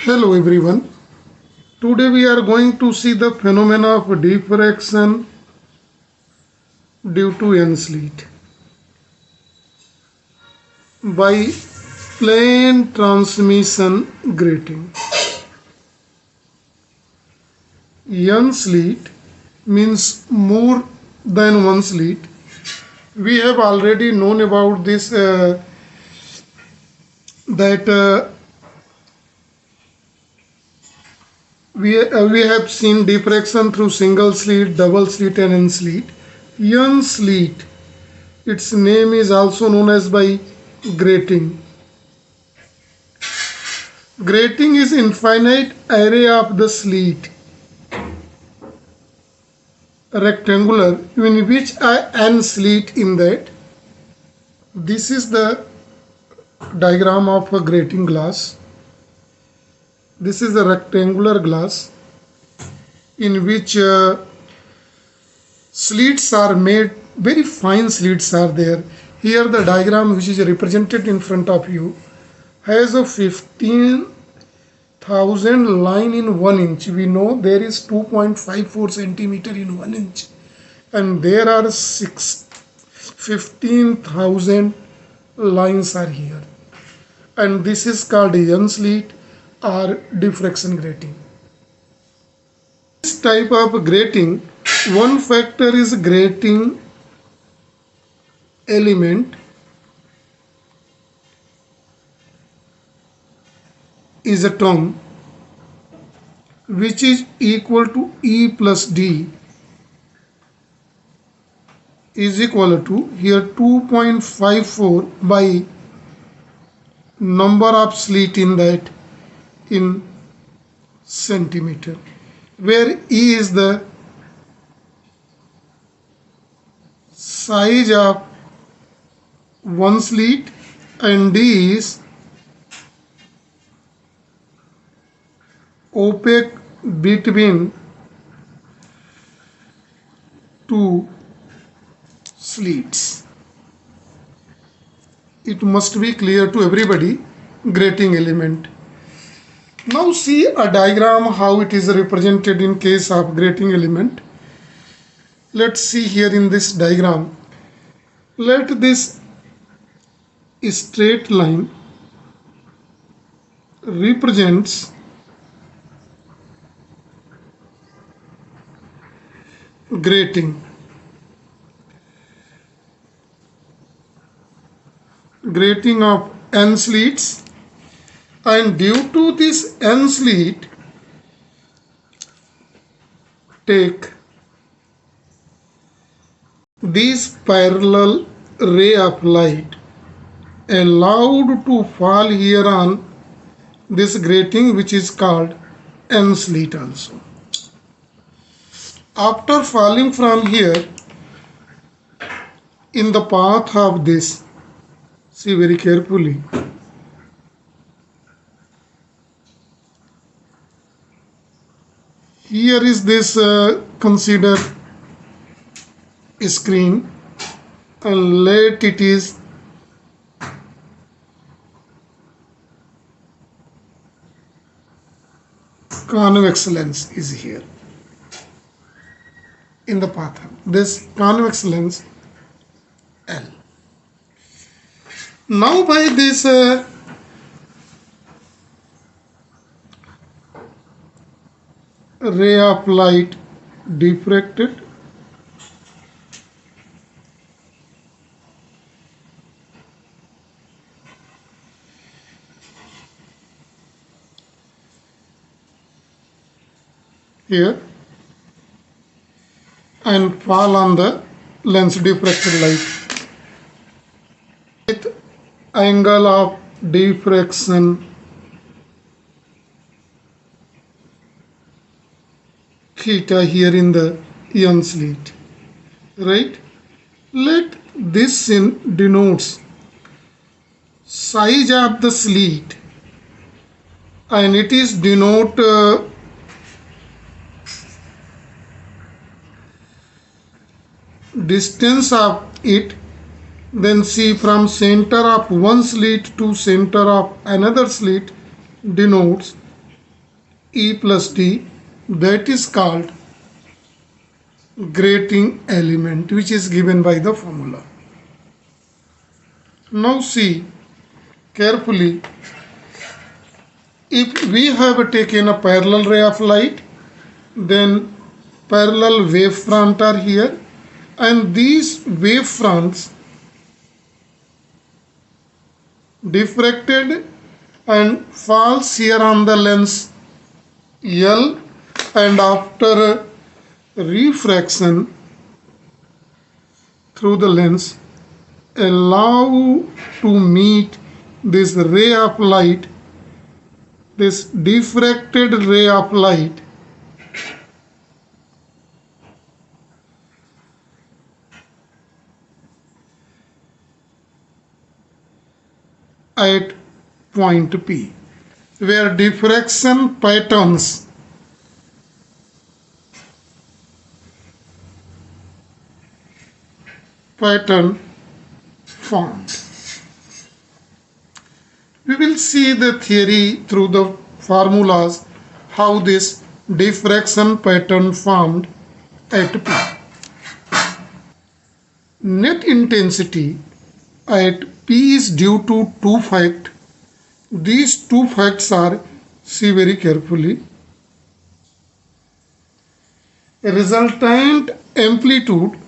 Hello everyone. Today we are going to see the phenomena of diffraction due to N-Slit by plane transmission grating. N-Slit means more than one slit. We have already known about this that we have seen diffraction through single slit, double slit and N-Slit. N-Slit, its name is also known as by grating. Grating is infinite array of the slit, rectangular, in which n slit in that. This is the diagram of a grating glass. This is a rectangular glass in which slits are made, very fine slits are there. Here the diagram which is represented in front of you has a 15,000 line in 1 inch. We know there is 2.54 centimeter in 1 inch and there are 15,000 lines are here, and this is called N-Slit or diffraction grating. This type of grating, one factor is grating element is a term which is equal to E plus D is equal to here 2.54 by number of slit in that in centimeter, where E is the size of one slit and D is opaque between two slits. It must be clear to everybody, grating element. Now see a diagram how it is represented in case of grating element. Let's see here in this diagram. Let this straight line represents grating. Grating of N slits, and due to this N slit, take this parallel ray of light allowed to fall here on this grating which is called N slit also. After falling from here in the path of this, see very carefully, here is this consider screen and let it is convex lens is here in the path. This convex lens L. Now by this ray of light diffracted, here and fall on the lens, diffracted light with angle of diffraction theta here in the N slit, right? Let this denotes size of the slit and it is denote distance of it. Then see from center of one slit to center of another slit denotes E plus D, that is called grating element, which is given by the formula. Now see carefully, if we have taken a parallel ray of light, then parallel wave front are here, and these wave fronts diffracted and falls here on the lens L, and after refraction through the lens allow to meet this ray of light, this diffracted ray of light at point P, where diffraction pattern formed. We will see the theory through the formulas how this diffraction pattern formed at P. Net intensity at P is due to two facts. These two facts are, see very carefully, a resultant amplitude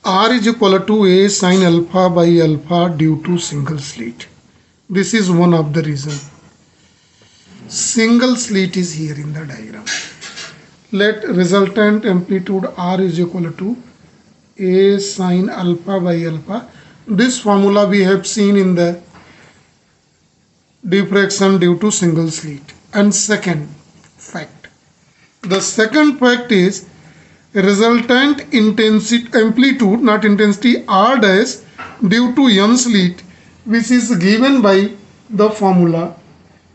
R is equal to A sin alpha by alpha due to single slit. This is one of the reasons. Single slit is here in the diagram. Let resultant amplitude R is equal to A sin alpha by alpha. This formula we have seen in the diffraction due to single slit. And second fact. The second fact is resultant intensity amplitude, not intensity, R dash due to N-Slit, which is given by the formula.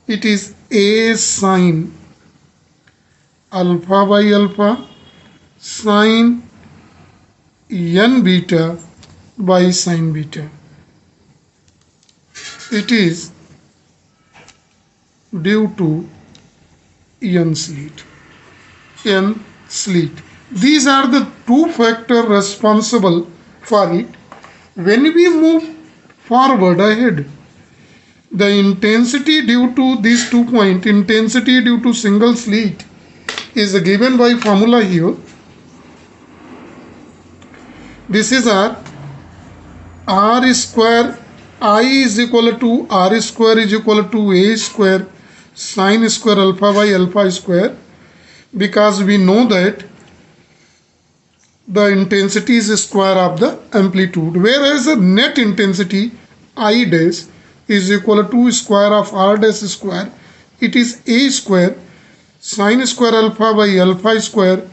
It is A sin alpha by alpha sin N beta by sin beta. It is due to N-Slit. N-Slit. These are the two factors responsible for it. When we move forward ahead, the intensity due to these 2 points, intensity due to single slit, is given by formula here. This is R square, I is equal to R square is equal to A square sin square alpha by alpha square, because we know that the intensity is the square of the amplitude, whereas the net intensity I dash is equal to square of R dash square. It is A square sin square alpha by alpha square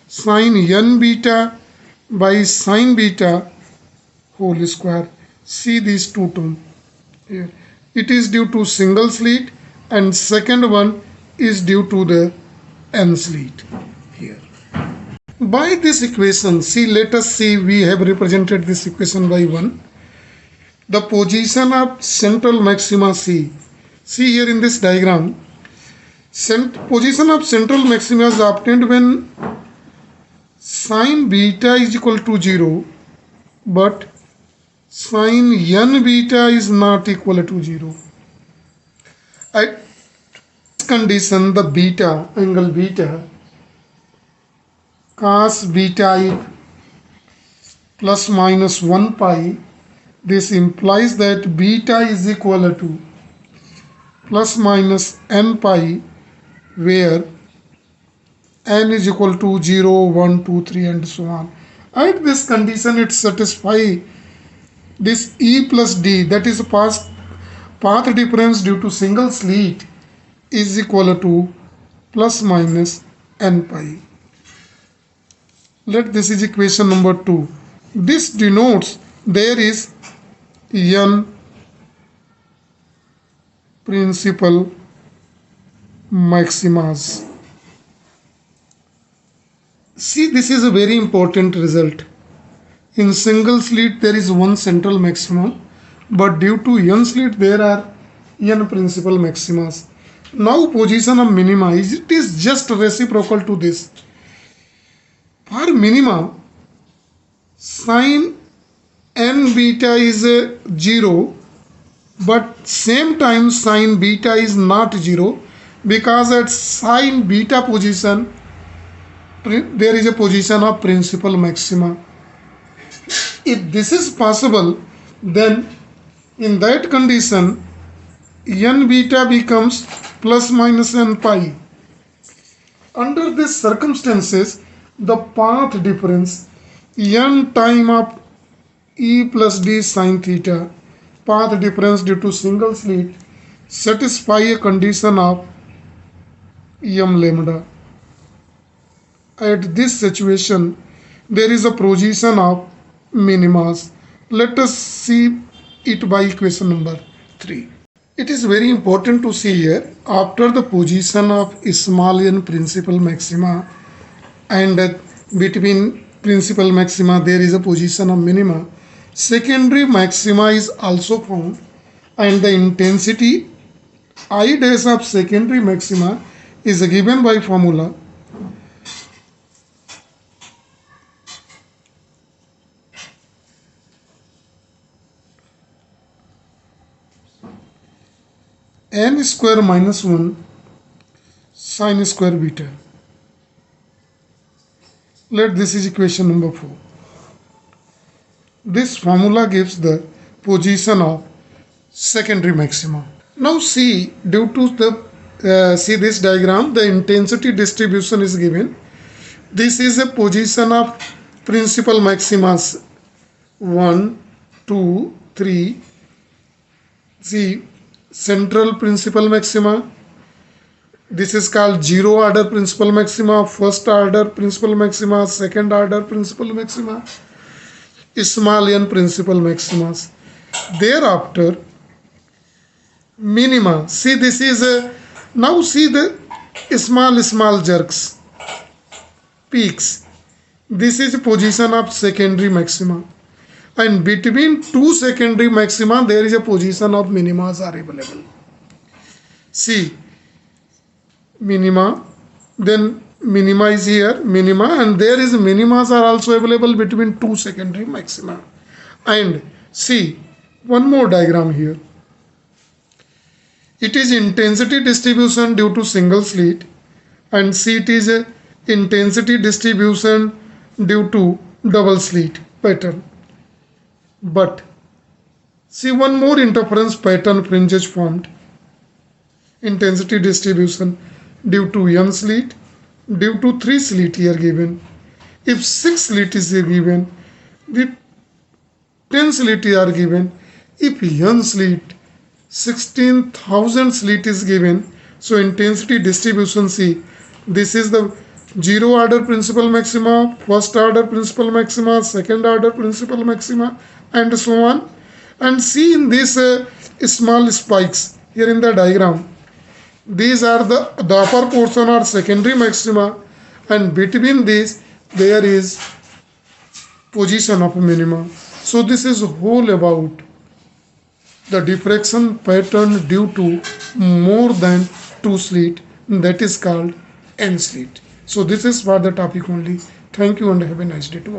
sin N beta by sin beta whole square. See these two terms here. It is due to single slit, and second one is due to the N-Slit here. By this equation, see, let us see, we have represented this equation by 1. The position of central maxima C. See here in this diagram, position of central maxima is obtained when sin beta is equal to 0, but sin N beta is not equal to 0. At this condition, the beta, angle beta, cos beta is plus minus 1 pi. This implies that beta is equal to plus minus n pi, where n is equal to 0, 1, 2, 3 and so on. At this condition, it satisfies this E plus D, that is path difference due to single slit, is equal to plus minus n pi. Let this is equation number 2. This denotes there is N principal maximas. See, this is a very important result. In single slit there is one central maximum, but due to N-Slit there are N principal maximas. Now position of minima, it is just reciprocal to this. For minima, sin n beta is 0, but same time sin beta is not 0, because at sin beta position there is a position of principal maxima. If this is possible, then in that condition n beta becomes plus minus n pi. Under these circumstances, the path difference n time of e plus d sin theta, path difference due to single slit, satisfy a condition of m lambda. At this situation, there is a position of minimas. Let us see it by equation number 3. It is very important to see here, after the position of small n principal maxima and between principal maxima there is a position of minima, secondary maxima is also found, and the intensity I dash of secondary maxima is given by formula n square minus 1 sin square beta. Let this is equation number 4. This formula gives the position of secondary maxima. Now see, due to the see this diagram, the intensity distribution is given. This is a position of principal maximas 1, 2, 3. See, central principal maxima, this is called zero order principal maxima, first order principal maxima, second order principal maxima, small n principal maximas. Thereafter minima, see this is a, now see the small jerks, peaks, this is position of secondary maxima, and between two secondary maxima there is a position of minimas are available. See, minima, then minima is here, minima, and there is minimas are also available between two secondary maxima. And see, one more diagram here. It is intensity distribution due to single slit, and see it is a intensity distribution due to double slit pattern. But see, one more interference pattern fringes formed. Intensity distribution due to N-Slit, due to 3 slit here given. If 6 slit is given, the 10 slit are given. If N-Slit 16,000 slit is given, so intensity distribution, see, this is the zero order principal maxima, first order principal maxima, second order principal maxima, and so on. And see in these small spikes here in the diagram, these are the upper portion are secondary maxima, and between these there is position of minima. So this is whole about the diffraction pattern due to more than 2 slit, that is called N-Slit. So this is for the topic only. Thank you and have a nice day to all.